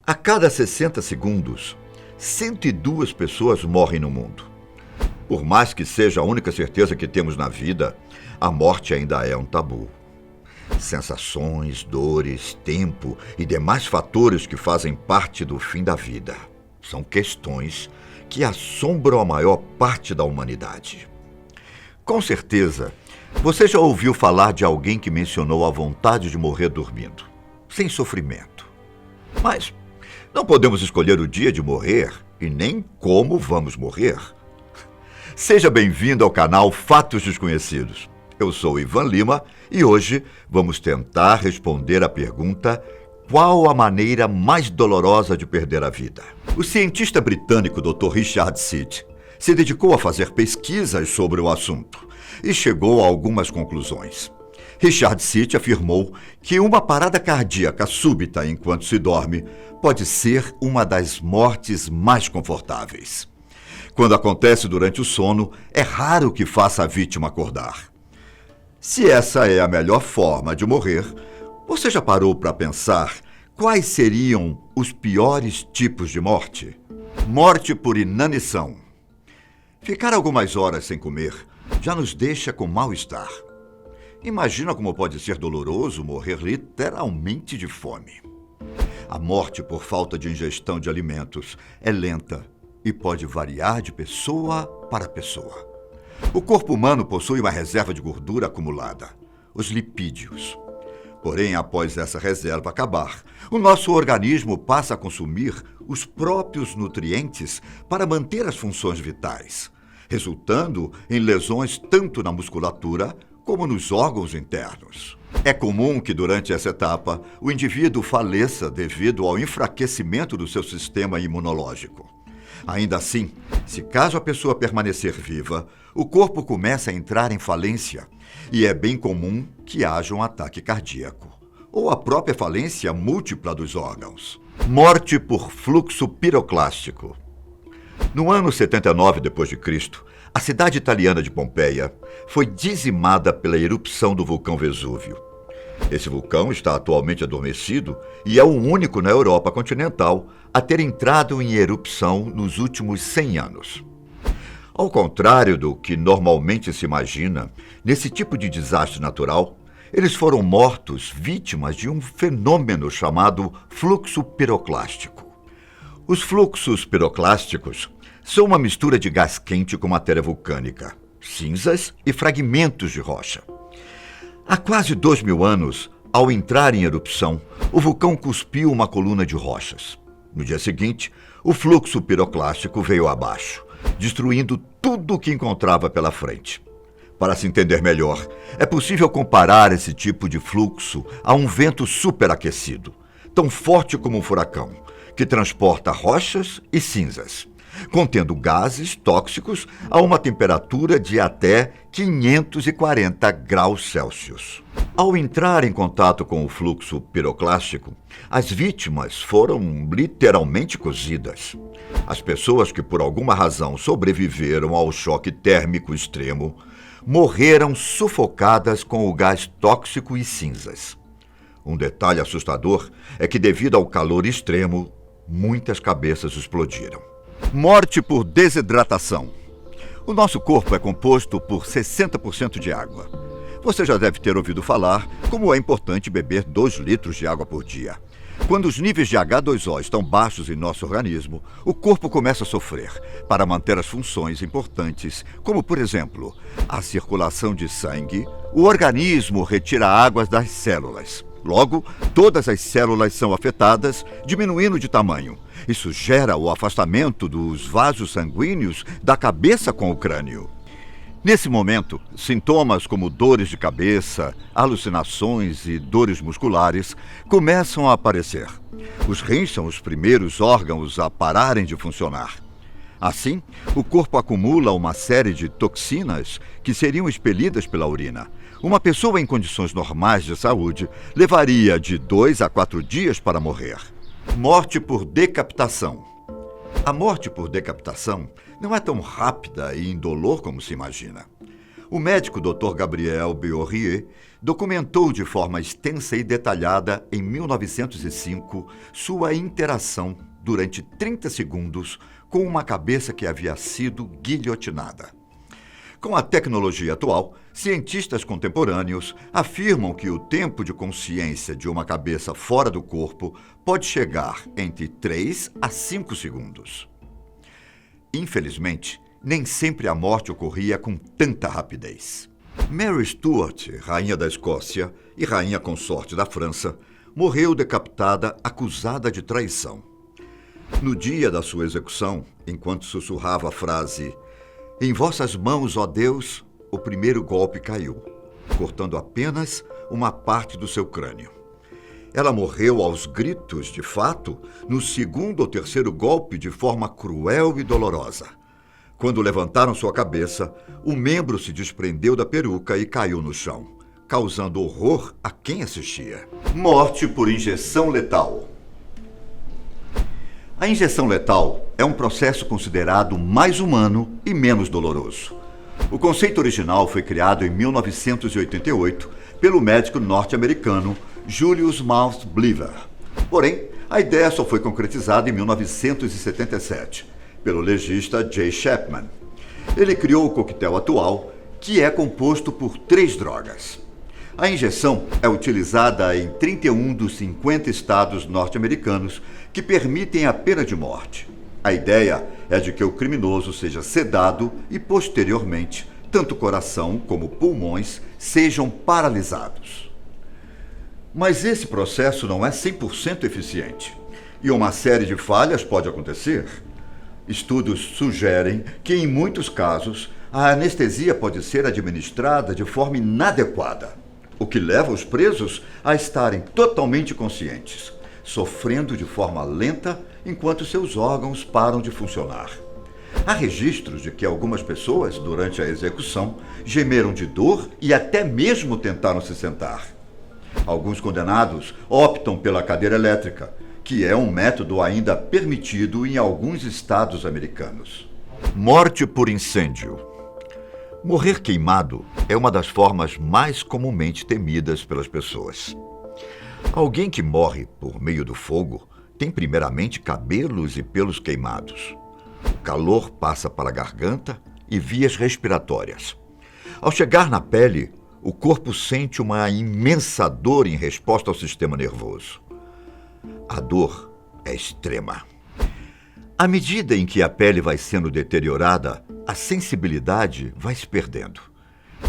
A cada 60 segundos, 102 pessoas morrem no mundo. Por mais que seja a única certeza que temos na vida, a morte ainda é um tabu. Sensações, dores, tempo e demais fatores que fazem parte do fim da vida são questões que assombram a maior parte da humanidade. Com certeza, você já ouviu falar de alguém que mencionou a vontade de morrer dormindo, sem sofrimento. Mas não podemos escolher o dia de morrer e nem como vamos morrer. Seja bem-vindo ao canal Fatos Desconhecidos. Eu sou Ivan Lima e hoje vamos tentar responder a pergunta: qual a maneira mais dolorosa de perder a vida? O cientista britânico Dr. Richard Sitt se dedicou a fazer pesquisas sobre o assunto e chegou a algumas conclusões. Richard Sitt afirmou que uma parada cardíaca súbita enquanto se dorme pode ser uma das mortes mais confortáveis. Quando acontece durante o sono, é raro que faça a vítima acordar. Se essa é a melhor forma de morrer, você já parou para pensar quais seriam os piores tipos de morte? Morte por inanição. Ficar algumas horas sem comer já nos deixa com mal-estar. Imagina como pode ser doloroso morrer literalmente de fome. A morte por falta de ingestão de alimentos é lenta e pode variar de pessoa para pessoa. O corpo humano possui uma reserva de gordura acumulada, os lipídios. Porém, após essa reserva acabar, o nosso organismo passa a consumir os próprios nutrientes para manter as funções vitais, resultando em lesões tanto na musculatura como nos órgãos internos. É comum que durante essa etapa o indivíduo faleça devido ao enfraquecimento do seu sistema imunológico. Ainda assim, se caso a pessoa permanecer viva, o corpo começa a entrar em falência e é bem comum que haja um ataque cardíaco ou a própria falência múltipla dos órgãos. Morte por fluxo piroclástico. No ano 79 d.C., a cidade italiana de Pompeia foi dizimada pela erupção do vulcão Vesúvio. Esse vulcão está atualmente adormecido e é o único na Europa continental a ter entrado em erupção nos últimos 100 anos. Ao contrário do que normalmente se imagina, nesse tipo de desastre natural, eles foram mortos vítimas de um fenômeno chamado fluxo piroclástico. Os fluxos piroclásticos são uma mistura de gás quente com matéria vulcânica, cinzas e fragmentos de rocha. Há quase 2.000 anos, ao entrar em erupção, o vulcão cuspiu uma coluna de rochas. No dia seguinte, o fluxo piroclástico veio abaixo, destruindo tudo o que encontrava pela frente. Para se entender melhor, é possível comparar esse tipo de fluxo a um vento superaquecido, tão forte como um furacão, que transporta rochas e cinzas, contendo gases tóxicos a uma temperatura de até 540 graus Celsius. Ao entrar em contato com o fluxo piroclástico, as vítimas foram literalmente cozidas. As pessoas que por alguma razão sobreviveram ao choque térmico extremo morreram sufocadas com o gás tóxico e cinzas. Um detalhe assustador é que, devido ao calor extremo, muitas cabeças explodiram. Morte por desidratação. O nosso corpo é composto por 60% de água. Você já deve ter ouvido falar como é importante beber 2 litros de água por dia. Quando os níveis de H2O estão baixos em nosso organismo, o corpo começa a sofrer para manter as funções importantes, como, por exemplo, a circulação de sangue. O organismo retira águas das células. Logo, todas as células são afetadas, diminuindo de tamanho. Isso gera o afastamento dos vasos sanguíneos da cabeça com o crânio. Nesse momento, sintomas como dores de cabeça, alucinações e dores musculares começam a aparecer. Os rins são os primeiros órgãos a pararem de funcionar. Assim, o corpo acumula uma série de toxinas que seriam expelidas pela urina. Uma pessoa em condições normais de saúde levaria de 2 a 4 dias para morrer. Morte por decapitação. A morte por decapitação não é tão rápida e indolor como se imagina. O médico Dr. Gabriel Biorrier documentou de forma extensa e detalhada, em 1905, sua interação durante 30 segundos com uma cabeça que havia sido guilhotinada. Com a tecnologia atual, cientistas contemporâneos afirmam que o tempo de consciência de uma cabeça fora do corpo pode chegar entre 3 a 5 segundos. Infelizmente, nem sempre a morte ocorria com tanta rapidez. Mary Stuart, rainha da Escócia e rainha consorte da França, morreu decapitada acusada de traição. No dia da sua execução, enquanto sussurrava a frase "Em vossas mãos, ó Deus", o primeiro golpe caiu, cortando apenas uma parte do seu crânio. Ela morreu aos gritos, de fato, no segundo ou terceiro golpe de forma cruel e dolorosa. Quando levantaram sua cabeça, o membro se desprendeu da peruca e caiu no chão, causando horror a quem assistia. Morte por injeção letal. A injeção letal é um processo considerado mais humano e menos doloroso. O conceito original foi criado em 1988 pelo médico norte-americano Julius Maltz-Bliver. Porém, a ideia só foi concretizada em 1977 pelo legista Jay Chapman. Ele criou o coquetel atual, que é composto por 3 drogas. A injeção é utilizada em 31 dos 50 estados norte-americanos que permitem a pena de morte. A ideia é de que o criminoso seja sedado e, posteriormente, tanto o coração como pulmões sejam paralisados. Mas esse processo não é 100% eficiente e uma série de falhas pode acontecer. Estudos sugerem que, em muitos casos, a anestesia pode ser administrada de forma inadequada, o que leva os presos a estarem totalmente conscientes, sofrendo de forma lenta enquanto seus órgãos param de funcionar. Há registros de que algumas pessoas, durante a execução, gemeram de dor e até mesmo tentaram se sentar. Alguns condenados optam pela cadeira elétrica, que é um método ainda permitido em alguns estados americanos. Morte por incêndio. Morrer queimado é uma das formas mais comumente temidas pelas pessoas. Alguém que morre por meio do fogo tem primeiramente cabelos e pelos queimados. O calor passa para a garganta e vias respiratórias. Ao chegar na pele, o corpo sente uma imensa dor em resposta ao sistema nervoso. A dor é extrema. À medida em que a pele vai sendo deteriorada, a sensibilidade vai se perdendo.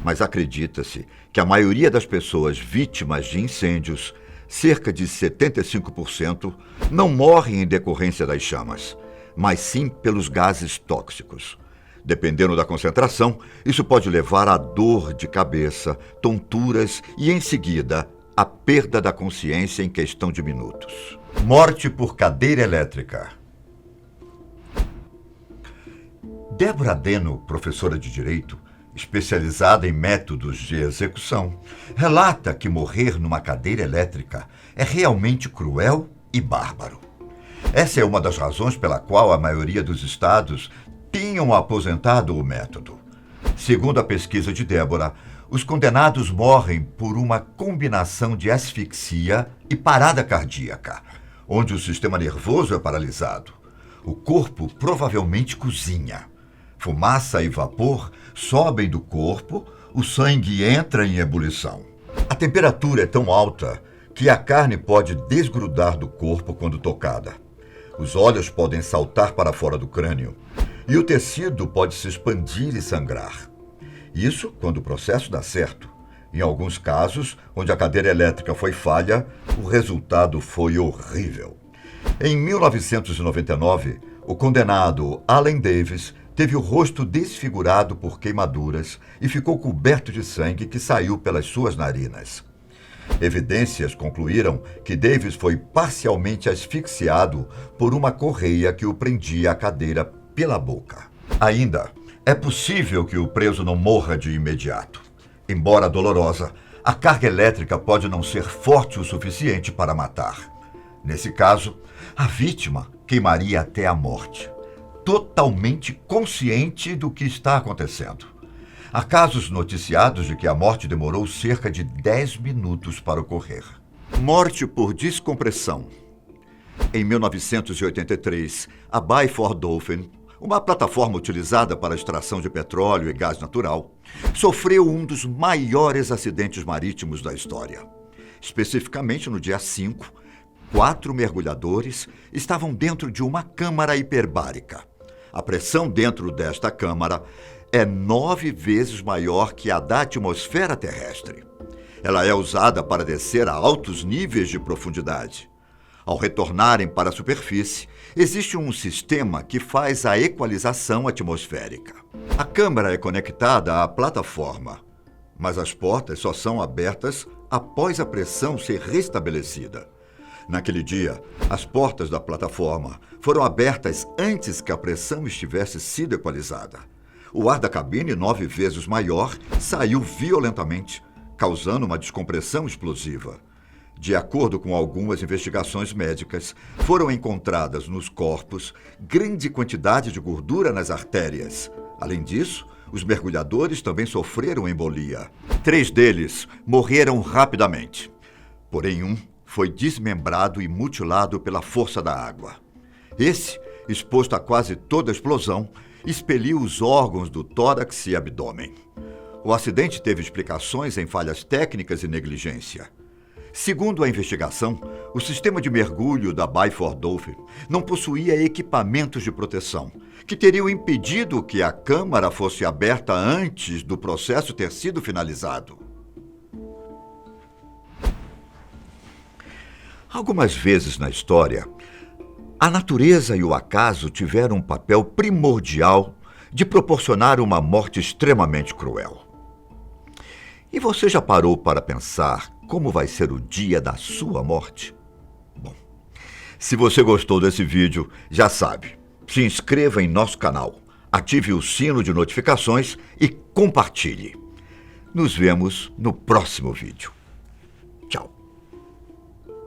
Mas acredita-se que a maioria das pessoas vítimas de incêndios, cerca de 75%, não morrem em decorrência das chamas, mas sim pelos gases tóxicos. Dependendo da concentração, isso pode levar a dor de cabeça, tonturas e, em seguida, a perda da consciência em questão de minutos. Morte por cadeira elétrica. Deborah Deno, professora de Direito, especializada em métodos de execução, relata que morrer numa cadeira elétrica é realmente cruel e bárbaro. Essa é uma das razões pela qual a maioria dos estados tinham aposentado o método. Segundo a pesquisa de Débora, os condenados morrem por uma combinação de asfixia e parada cardíaca, onde o sistema nervoso é paralisado. O corpo provavelmente cozinha. Fumaça e vapor sobem do corpo, o sangue entra em ebulição. A temperatura é tão alta que a carne pode desgrudar do corpo quando tocada. Os olhos podem saltar para fora do crânio e o tecido pode se expandir e sangrar. Isso quando o processo dá certo. Em alguns casos, onde a cadeira elétrica foi falha, o resultado foi horrível. Em 1999, o condenado Allen Davis teve o rosto desfigurado por queimaduras e ficou coberto de sangue que saiu pelas suas narinas. Evidências concluíram que Davis foi parcialmente asfixiado por uma correia que o prendia à cadeira pela boca. Ainda, é possível que o preso não morra de imediato. Embora dolorosa, a carga elétrica pode não ser forte o suficiente para matar. Nesse caso, a vítima queimaria até a morte, totalmente consciente do que está acontecendo. Há casos noticiados de que a morte demorou cerca de 10 minutos para ocorrer. Morte por descompressão. Em 1983, a Byford Dolphin, uma plataforma utilizada para a extração de petróleo e gás natural, sofreu um dos maiores acidentes marítimos da história. Especificamente no dia 5, 4 mergulhadores estavam dentro de uma câmara hiperbárica. A pressão dentro desta câmara é 9 vezes maior que a da atmosfera terrestre. Ela é usada para descer a altos níveis de profundidade. Ao retornarem para a superfície, existe um sistema que faz a equalização atmosférica. A câmara é conectada à plataforma, mas as portas só são abertas após a pressão ser restabelecida. Naquele dia, as portas da plataforma foram abertas antes que a pressão estivesse sido equalizada. O ar da cabine, 9 vezes maior, saiu violentamente, causando uma descompressão explosiva. De acordo com algumas investigações médicas, foram encontradas nos corpos grande quantidade de gordura nas artérias. Além disso, os mergulhadores também sofreram embolia. 3 deles morreram rapidamente. Porém, um foi desmembrado e mutilado pela força da água. Esse, exposto a quase toda a explosão, expeliu os órgãos do tórax e abdômen. O acidente teve explicações em falhas técnicas e negligência. Segundo a investigação, o sistema de mergulho da Byford Dolphin não possuía equipamentos de proteção, que teriam impedido que a câmara fosse aberta antes do processo ter sido finalizado. Algumas vezes na história, a natureza e o acaso tiveram um papel primordial de proporcionar uma morte extremamente cruel. E você já parou para pensar como vai ser o dia da sua morte? Bom, se você gostou desse vídeo, já sabe, se inscreva em nosso canal, ative o sino de notificações e compartilhe. Nos vemos no próximo vídeo.